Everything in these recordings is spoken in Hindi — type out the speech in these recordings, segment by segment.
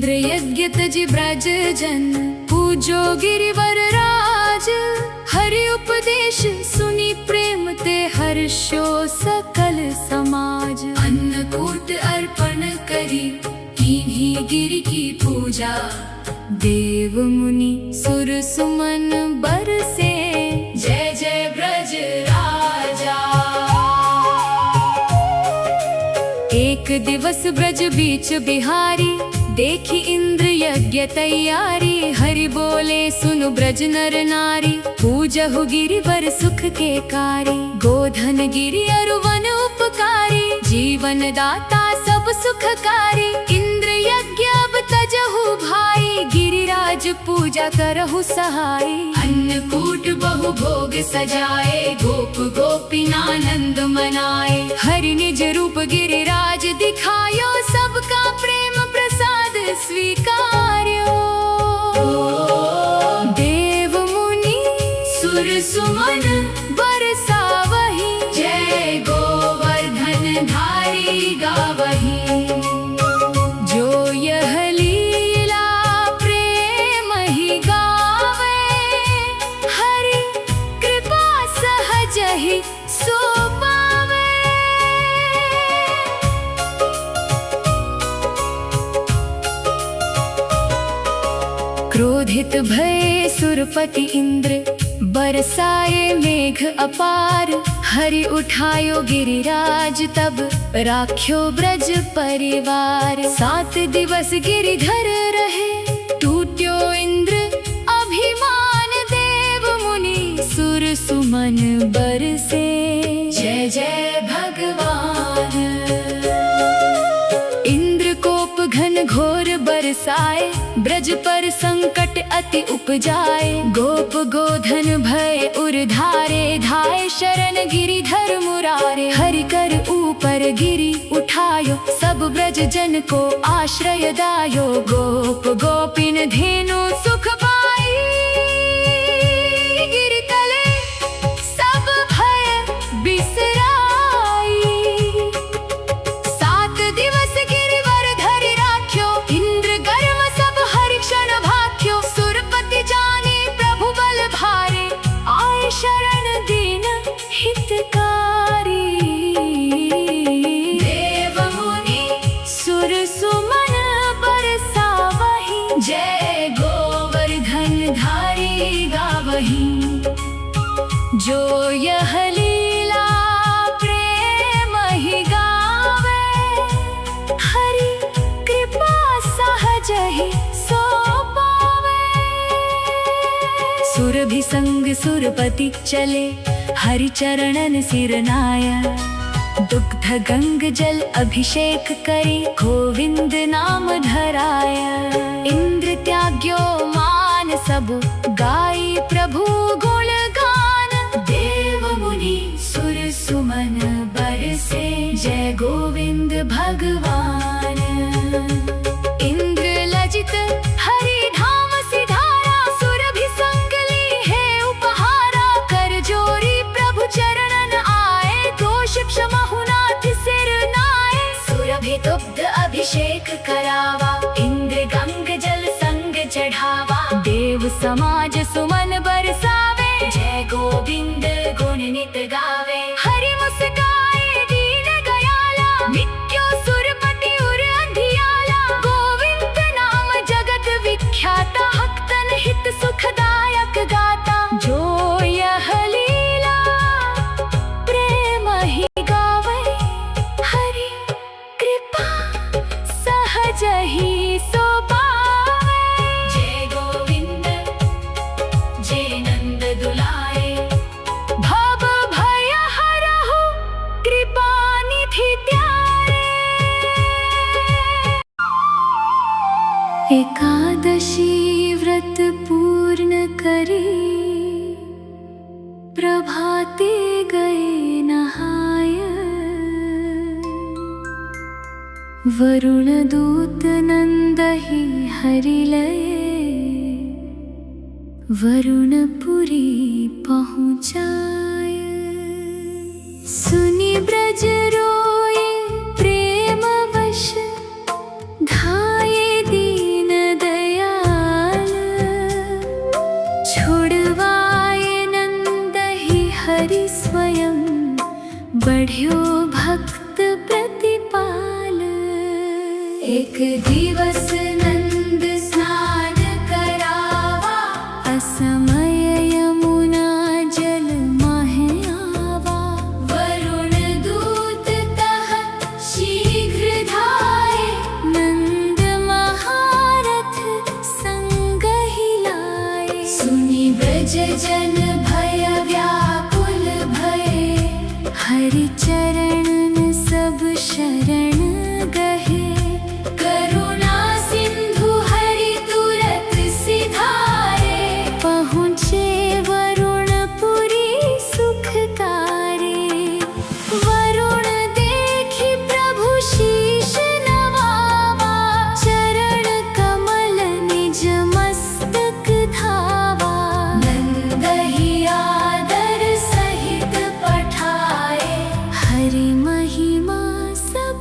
इंद्र यज्ञ तजि ब्रज जन, पूजो गिरिवर राज। हरि उपदेश सुनी प्रेम ते, हर्षो सकल समाज। अन्नकूट अर्पण करी, कीन्ही गिरि की पूजा। देव मुनि सुर सुमन बरसे, जय जय ब्रज राजा। एक दिवस ब्रज बीच बिहारी, देखी इंद्र यज्ञ तैयारी। हरि बोले सुनु ब्रज नर नारी, पूजहु गिरिवर सुख के कारी। गोधन गिरि अरु वन उपकारी, जीवन दाता सब सुखकारी। इंद्र यज्ञ अब तजहु भाई, गिरिराज पूजा करहु सहाय। अन्नकूट बहु भोग सजाए, गोप गोपिनानंद मनाए। हरि निज रूप गिरिराज दिखायो, सबका प्रेम प्रसाद स्वीकार्यो। देव मुनि सुर सुमन बरसावहि, जय गोवर्धन धारी गावहि। जो यह लीला प्रेम ही गावे, हरि कृपा सहजहि सो पावे। क्रोधित भये सुरपति इंद्र, बरसाए मेघ अपार। हरि उठायो गिरिराज तब, राख्यो ब्रज परिवार। 7 दिवस गिरिधर रहे, टूट्यो इंद्र अभिमान। देव मुनि सुर सुमन बरसे, जय जय भगवान। इंद्र कोप घन घोर बरसाए, ब्रज पर संकट अति उपजाए। गोप गोधन भय उर्धारे, धाये शरण गिरिधर मुरारे। हरि कर ऊपर गिरि उठायो, सब ब्रज जन को आश्रय दायो। गोप गोपिन धेनु सुख पाई, गिरि तले सब भय बिसराई। 7 दिवस गिरिवर धरि राख्यो, इंद्र गर्म सब हरि क्षण भाख्यो। सुरपति जाने प्रभु बल भारे, आए शरण दीन हितकारी। देव मुनि सुर सुमन बरसावहि, जय गोवर्धन धारी गावहि। जो यह लीला प्रेम ही गावे, हरि कृपा सहजहि सो पावे। सुरभि संग सुरपति चले, हरि चरणन सिर नाया। दुग्ध गंग जल अभिषेक करी, गोविंद नाम धराया। इंद्र त्याग्यो मान सब, गाई प्रभु गुण गान। देव मुनि सुर सुमन बरसे, जय गोविंद भगवान। इंद्र लजित हरि धाम सिधारा, सुरभि संग ली है उपहारा। कर जोरी प्रभु चरणन आए, दोष क्षमा नाथ सिर नाए। सुरभि दुग्ध अभिषेक करावा, इंद्र गंग जल संग चढ़ावा। देव समाज सुमन बरसावे, जय गोविंद गुण नित गावे। हरि मुस्काए दीन गयाला, मिट्यो सुरपति उर अंधियाला। गोविंद नाम जगत विख्याता, भक्तन हित सुखदायक गाता। जो यह लीला प्रेम ही गावे, हरि कृपा सहजहि सो पावे। जय गोविंद जय नंद दुलारे, भव भय हरहु कृपा निधि त्यारे। एकादशी व्रत पूर्ण करी, प्रभाते गए नहाय। वरुण दूत नंदहि हरि लये, वरुणपुरी पहुँचाय। सुनि ब्रज रोए प्रेम वश, धाये दीन एक दिवस नंद स्नान करावा, असमय यमुना जल माहे आवा। वरुण दूत तह शीघ्र धाये, नंद महारथ संग ही लाए। सुनि ब्रज जन भय व्याकुल भये, हरि चरण सब शरण गहे। करुणा सिंधु हरि तुरत सिधारे, पहुँचे वरुणपुरी सुखकारे। वरुण देखि प्रभु शीश नवावा, चरण कमल निज मस्तक धावा। नंद ही आदर सहित पठाए, हरि महिमा सब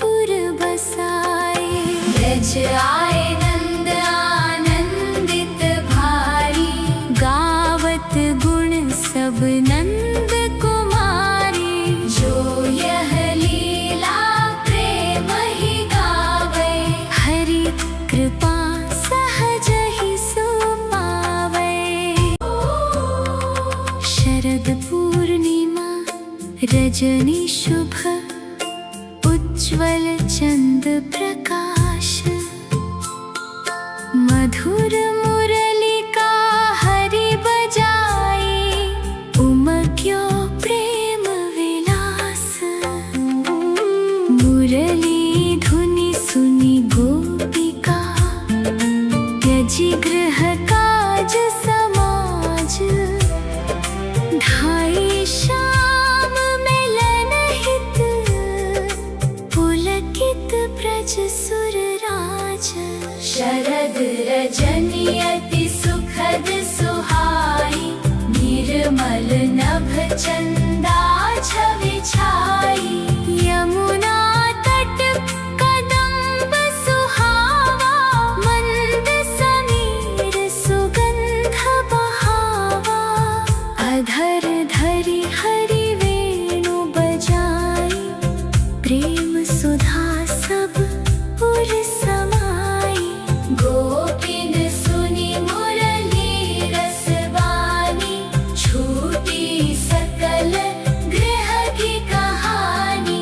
पुर बसाए। ब्रज आए नंद आनंदित भारी, गावत गुण सब नंद कुमारी। जो यह लीला प्रेम ही गावे, हरि कृपा सहज ही सो पावे। शरद पूर्णिमा रजनी शुभ, उज्ज्वल चंद प्रकाश। मधुर मुरलिका हरि बजाई, उमग्यो प्रेम विलास। मुरली धुनि सुनि गोपिका, त्यजि गृह काज समाज। धाई श्याम मिलन हित, पुलकित ब्रज सुर राज। शरद रजनी अति सुखद सुहाई, निर्मल नभ चंदा छवि छाई। यमुना तट कदम्ब सुहावा, मंद समीर सुगंध बहावा। अधर धरि हरि वेणु बजाई, प्रेम सुधा सब पुर समाई। गोपिन सुनि मुरली रस बानी, छूटी सकल गृह की कहानी।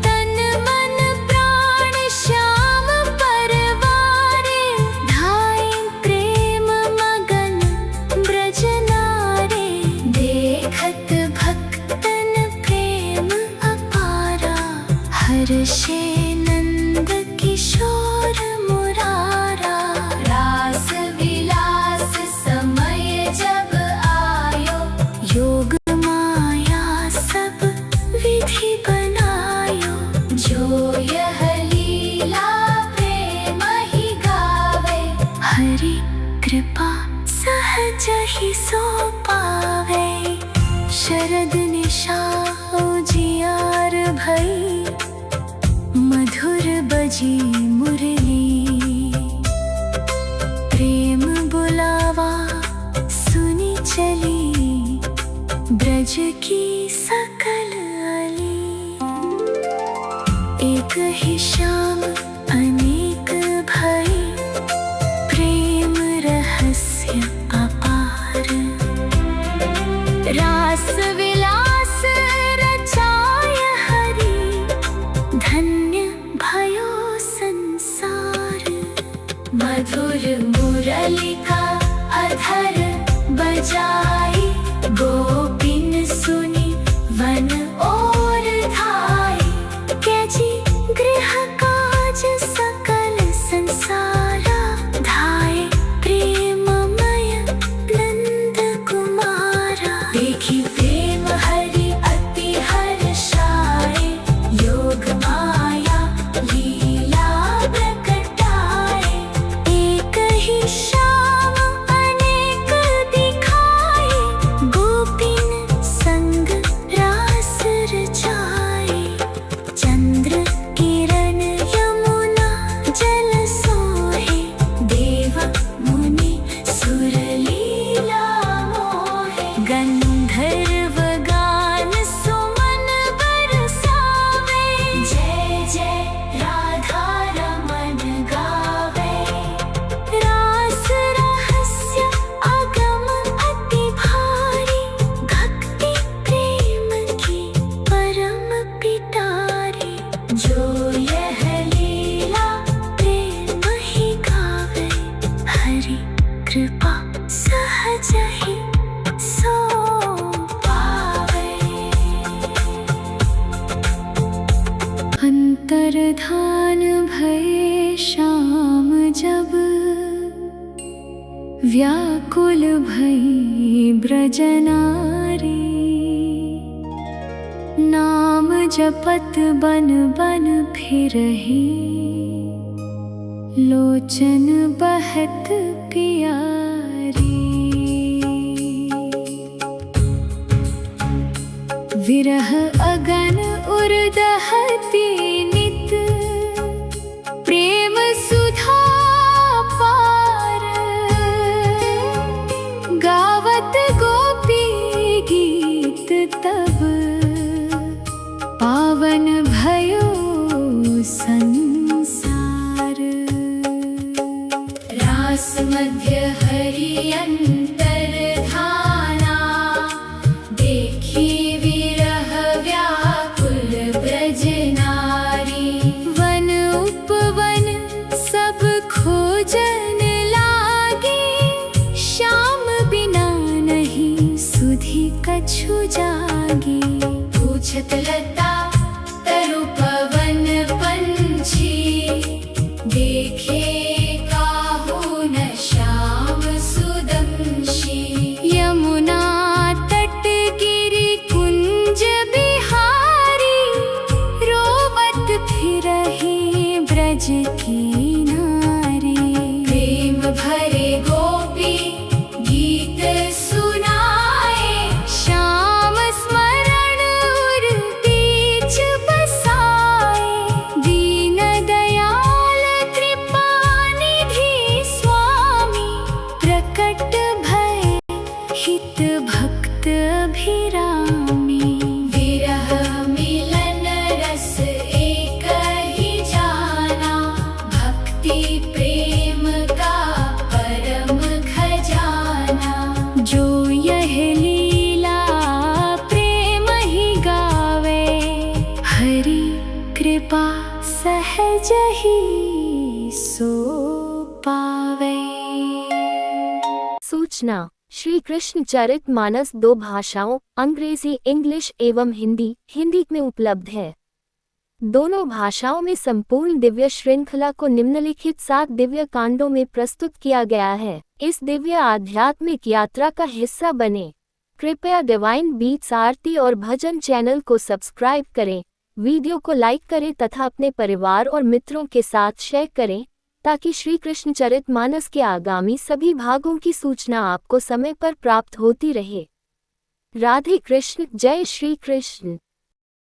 तन मन प्राण श्याम परवारे, धाई प्रेम मगन ब्रज नारे। देखत भक्तन प्रेम अपारा, हर्षे नंद किशोर मुरारा। रास विलास समय जब आयो, योग माया सब विधि बनायो। जो यह लीला प्रेम ही गावे, हरि कृपा सहज ही सो पावे। शरद निशा उजियार भई, मधुर बजी मुरली। प्रेम बुलावा सुनी चली, ब्रज की सकल अली। एक ही श्याम अनेक भई, प्रेम रहस्य अपार। रास विलास रचाय हरि, धन्य भयो संसार। मधुर मुरलिका अधर बजाई, गोपिन सुनि वन और धाई। त्यजि गृह काज सकल संसारा, धाय प्रेममय नंद कुमारा। देखि प्रेम हरि अति हर्षाए, योग माया लीला प्रकटाए। एक ही श्याम अंतर्धान भये श्याम जब, व्याकुल भई ब्रज नारी। नाम जपत बन बन फिरहि, लोचन बहत पियारी। विरह अगन उर्दहति नित, प्रेम सुधा पार। गावत गोपी गीत तब, पावन भयो संसार। रास मध्य हरि अंतर्धाना, देखी विरह व्याकुल ब्रज नारी। वन उपवन सब खोजन लागे, श्याम बिना नहीं सुधि कछु जागे। पूछत लता तरु पवन पंछी, देखे काहू न श्याम सुदंशी। यमुना तट गिरि कुंज बिहारी, रोवत फिरहि ब्रज की नारी। प्रेम भरे गोपी गीत सुनाए, श्याम स्मरण उर बीच बसाए। दीन दयाल कृपा निधि स्वामी, प्रकट भय हित भक्त अभिरामी। विरह मिलन रस एक ही जाना, भक्ति प्रेम का परम खजाना। जो यह लीला प्रेम ही गावे, हरि कृपा सहज ही सो पावे। सूचना: श्री कृष्ण चरित मानस 2 भाषाओं अंग्रेजी इंग्लिश एवं हिंदी में उपलब्ध है। दोनों भाषाओं में संपूर्ण दिव्य श्रृंखला को निम्नलिखित 7 दिव्य कांडों में प्रस्तुत किया गया है। इस दिव्य आध्यात्मिक यात्रा का हिस्सा बने। कृपया डिवाइन बीट्स आरती और भजन चैनल को सब्सक्राइब करें, वीडियो को लाइक करें तथा अपने परिवार और मित्रों के साथ शेयर करें, ताकि श्री कृष्ण चरित मानस के आगामी सभी भागों की सूचना आपको समय पर प्राप्त होती रहे। राधे कृष्ण, जय श्री कृष्ण।